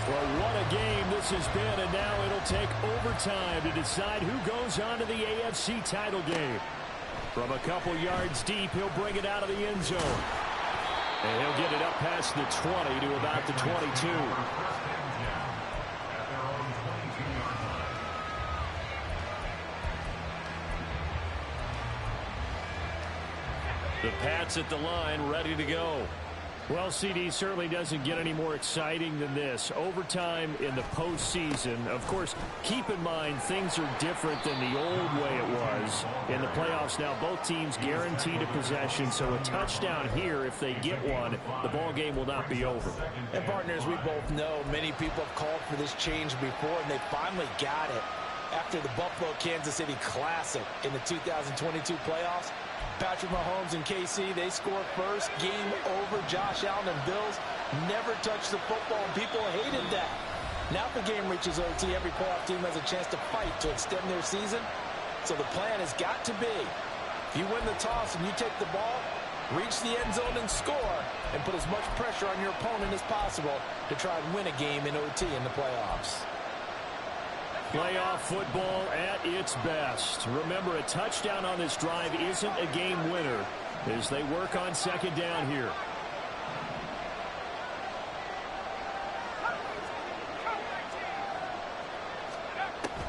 Well, what a game this has been, and now it'll take overtime to decide who goes on to the AFC title game. From a couple yards deep, he'll bring it out of the end zone. And he'll get it up past the 20 to about the 22. The Pats at the line, ready to go. Well, CD, certainly doesn't get any more exciting than this. Overtime in the postseason. Of course, keep in mind things are different than the old way it was. In the playoffs now, both teams guaranteed a possession, so a touchdown here, if they get one, the ball game will not be over. And partners, we both know many people have called for this change before, and they finally got it. After the Buffalo-Kansas City Classic in the 2022 playoffs, Patrick Mahomes and KC, they score first. Game over. Josh Allen and Bills never touched the football, and people hated that. Now if the game reaches OT, every playoff team has a chance to fight to extend their season. So the plan has got to be, if you win the toss and you take the ball, reach the end zone and score, and put as much pressure on your opponent as possible to try and win a game in OT in the playoffs. Playoff football at its best. Remember, a touchdown on this drive isn't a game winner as they work on second down here.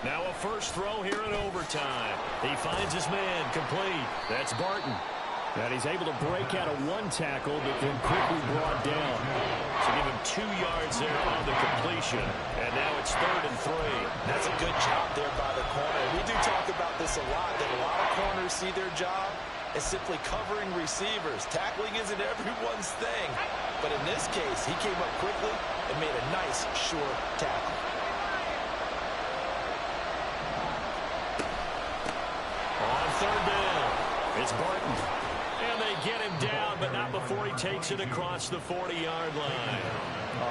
Now a first throw here in overtime. He finds his man complete. That's Barton. And he's able to break out of one tackle, but then quickly brought down. So give him 2 yards there on the completion. And now it's 3rd and 3. That's a good job there by the corner. We do talk about this a lot, that a lot of corners see their job as simply covering receivers. Tackling isn't everyone's thing. But in this case, he came up quickly and made a nice, short tackle. On 3rd down, it's Barton. And they get him down, but not before he takes it across the 40-yard line.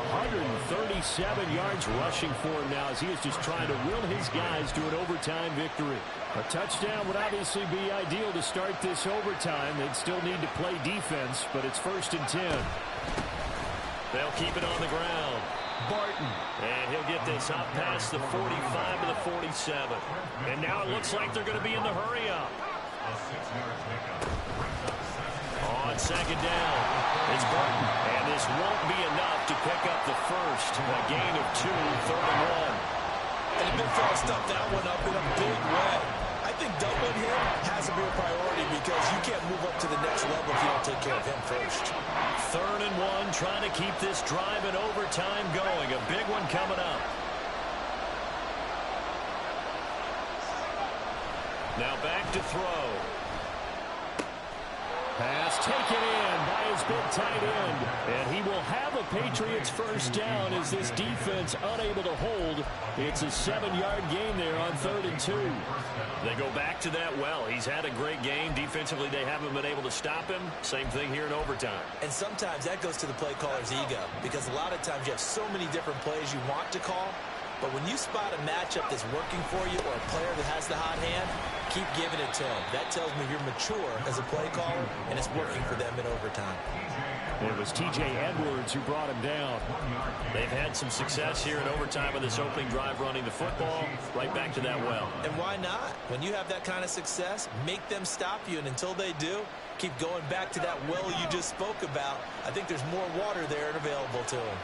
137 yards rushing for him now as he is just trying to will his guys to an overtime victory. A touchdown would obviously be ideal to start this overtime. They'd still need to play defense, but it's 1st and 10. They'll keep it on the ground. Barton. And he'll get this up past the 45 to the 47. And now it looks like they're going to be in the hurry-up. On second down, it's Barton. And this won't be enough to pick up the first. A gain of 2, 3rd and 1. And the big fella stuffed that one up in a big way. I think doubling him has to be a priority because you can't move up to the next level if you don't take care of him first. 3rd and 1, trying to keep this drive in overtime going. A big one coming up. Now back to throw. Pass taken in by his big tight end. And he will have a Patriots first down as this defense unable to hold. It's a 7-yard gain there on 3rd and 2. They go back to that well. He's had a great game. Defensively, they haven't been able to stop him. Same thing here in overtime. And sometimes that goes to the play caller's ego because a lot of times you have so many different plays you want to call. But when you spot a matchup that's working for you or a player that has the hot hand, keep giving it to him. That tells me you're mature as a play caller, and it's working for them in overtime. It was T.J. Edwards who brought him down. They've had some success here in overtime with this opening drive running the football. Right back to that well. And why not? When you have that kind of success, make them stop you, and until they do, keep going back to that well you just spoke about. I think there's more water there and available to them.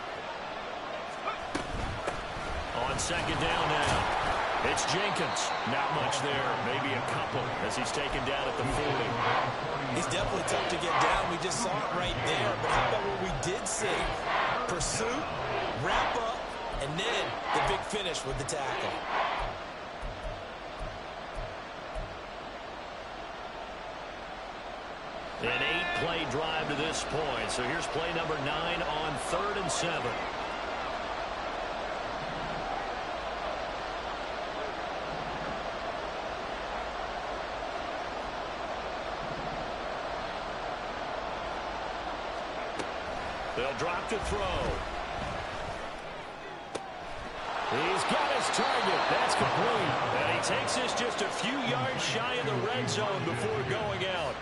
On second down now. It's Jenkins. Not much there. Maybe a couple as he's taken down at the 40. He's definitely tough to get down. We just saw it right there. But how about what we did see? Pursuit, wrap up, and then the big finish with the tackle. An 8-play drive to this point. So here's play number 9 on 3rd and 7. They'll drop to throw. He's got his target. That's complete. And he takes this just a few yards shy of the red zone before going out.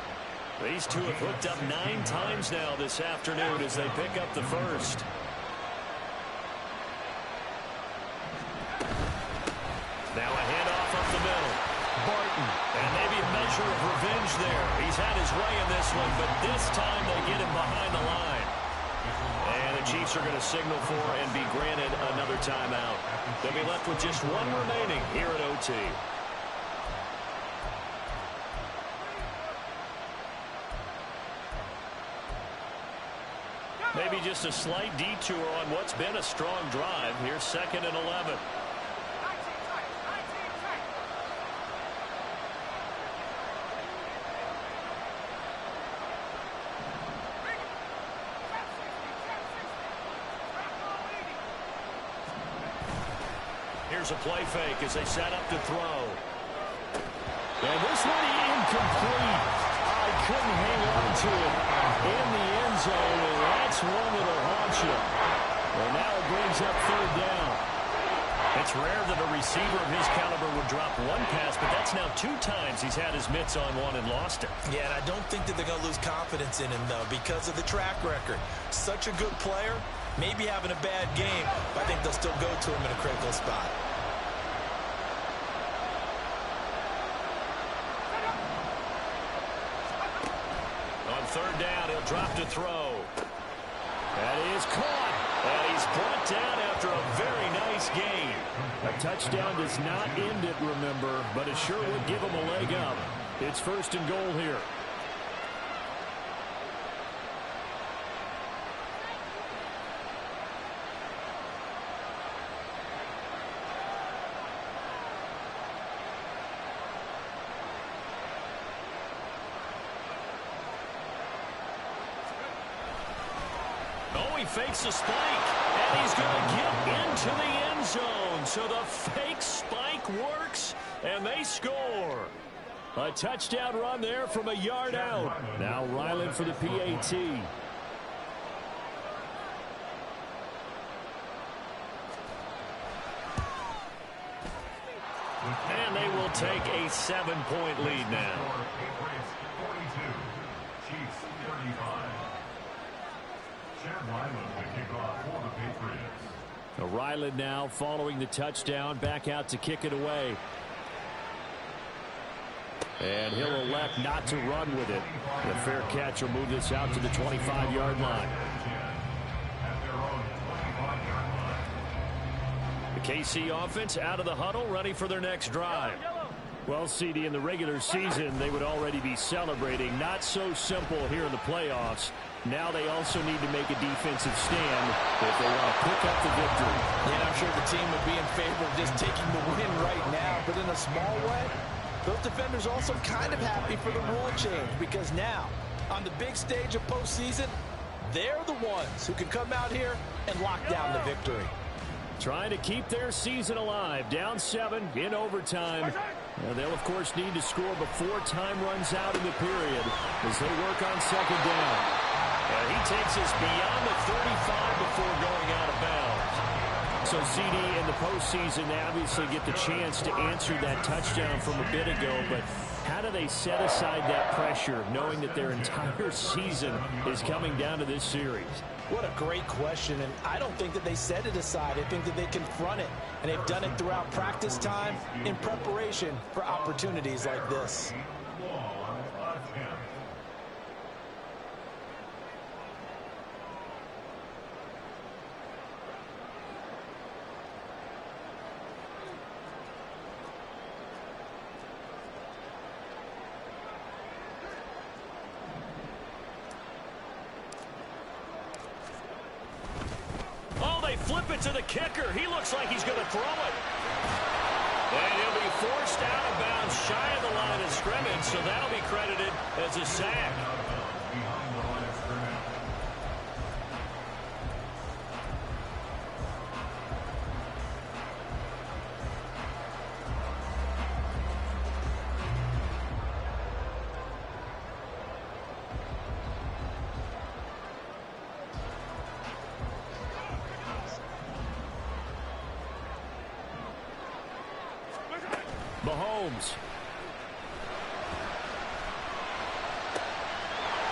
These two have hooked up 9 times now this afternoon as they pick up the first. Now a handoff up the middle. Barton. And maybe a measure of revenge there. He's had his way in this one, but this time they get him behind the line. And the Chiefs are going to signal for and be granted another timeout. They'll be left with just 1 remaining here at OT. Maybe just a slight detour on what's been a strong drive. Here's 2nd and 11. Here's a play fake as they set up to throw. And this one incomplete. I couldn't hang on to it in the end zone, and that's one that'll haunt you. Well, now it brings up 3rd down. It's rare that a receiver of his caliber would drop one pass, but that's now 2 times he's had his mitts on one and lost it. Yeah, and I don't think that they're going to lose confidence in him, though, because of the track record. Such a good player, maybe having a bad game, but I think they'll still go to him in a critical spot. On 3rd down, he'll drop to throw. That is caught. And he's brought down after a very nice gain. A touchdown does not end it, remember, but it sure would give him a leg up. It's 1st and goal here. Oh, he fakes a spike, and he's going to get into the end zone. So the fake spike works, and they score. A touchdown run there from a yard out. Now Ryland for the PAT. And they will take a 7-point lead now. Ryland now following the touchdown, back out to kick it away. And he'll elect not to run with it. The fair catch will move this out to the 25-yard line. The KC offense out of the huddle, ready for their next drive. Well, CD, in the regular season, they would already be celebrating. Not so simple here in the playoffs. Now they also need to make a defensive stand if they want to pick up the victory. Yeah, I'm sure the team would be in favor of just taking the win right now, but in a small way, those defenders also kind of happy for the rule change, because now, on the big stage of postseason, they're the ones who can come out here and lock down the victory. Trying to keep their season alive. Down 7 in overtime. They'll, of course, need to score before time runs out in the period as they work on 2nd down. And he takes us beyond the 35 before going out of bounds. So, CD, in the postseason, they obviously get the chance to answer that touchdown from a bit ago, but how do they set aside that pressure, knowing that their entire season is coming down to this series? What a great question, and I don't think that they set it aside. I think that they confront it, and they've done it throughout practice time in preparation for opportunities like this. snap it to the kicker. He looks like he's going to throw it. And he'll be forced out of bounds shy of the line of scrimmage, so that'll be credited as a sack. Mahomes.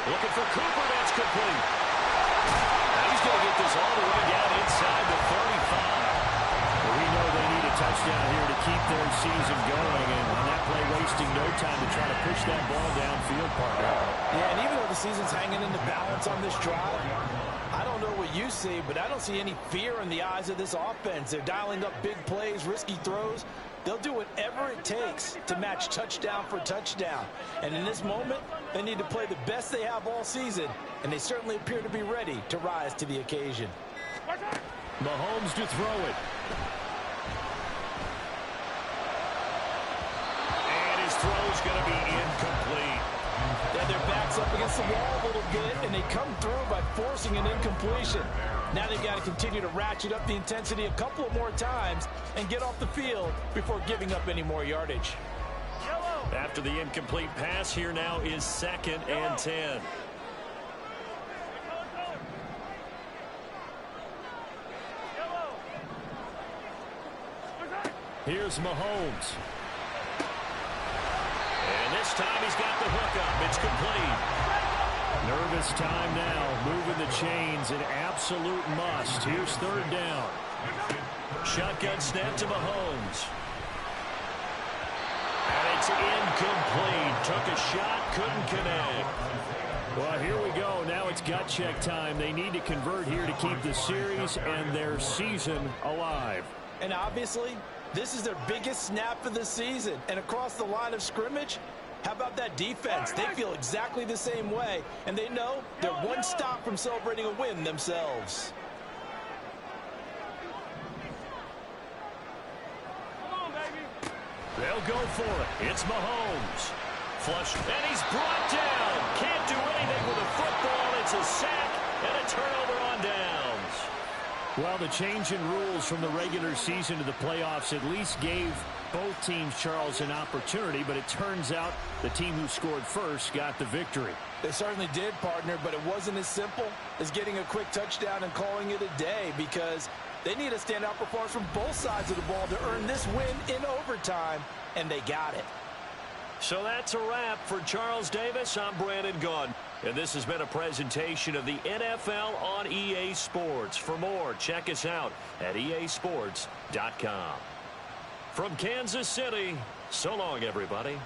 Looking for Cooper. That's complete. Now he's going to get this all the way down inside the 35. Well, we know they need a touchdown here to keep their season going, and on that play, wasting no time to try to push that ball downfield, partner. Yeah, and even though the season's hanging in the balance on this drive, I don't know what you see, but I don't see any fear in the eyes of this offense. They're dialing up big plays, risky throws. They'll do whatever it takes to match touchdown for touchdown. And in this moment, they need to play the best they have all season, and they certainly appear to be ready to rise to the occasion. Mahomes to throw it. And his throw's going to be incomplete. Yeah, their back's up against the wall a little bit, and they come through by forcing an incompletion. Now they've got to continue to ratchet up the intensity a couple more times and get off the field before giving up any more yardage. After the incomplete pass, here now is 2nd and 10. Here's Mahomes. And this time he's got the hook up. It's complete. Nervous time now, moving the chains, an absolute must. Here's 3rd down. Shotgun snap to Mahomes. And it's incomplete. Took a shot, couldn't connect. Well, here we go. Now it's gut check time. They need to convert here to keep the series and their season alive. And obviously, this is their biggest snap of the season. And across the line of scrimmage, how about that defense? They feel exactly the same way, and they know they're one stop from celebrating a win themselves. They'll go for it. It's Mahomes. Flush, and he's brought down. Can't do anything with a football. It's a sack and a turnover on downs. Well, the change in rules from the regular season to the playoffs at least gave both teams, Charles, an opportunity, but it turns out the team who scored first got the victory. They certainly did, partner, but it wasn't as simple as getting a quick touchdown and calling it a day, because they need a standout performance from both sides of the ball to earn this win in overtime, and they got it. So that's a wrap for Charles Davis. I'm Brandon Gaudin, and this has been a presentation of the NFL on EA Sports. For more, check us out at easports.com. From Kansas City, so long, everybody.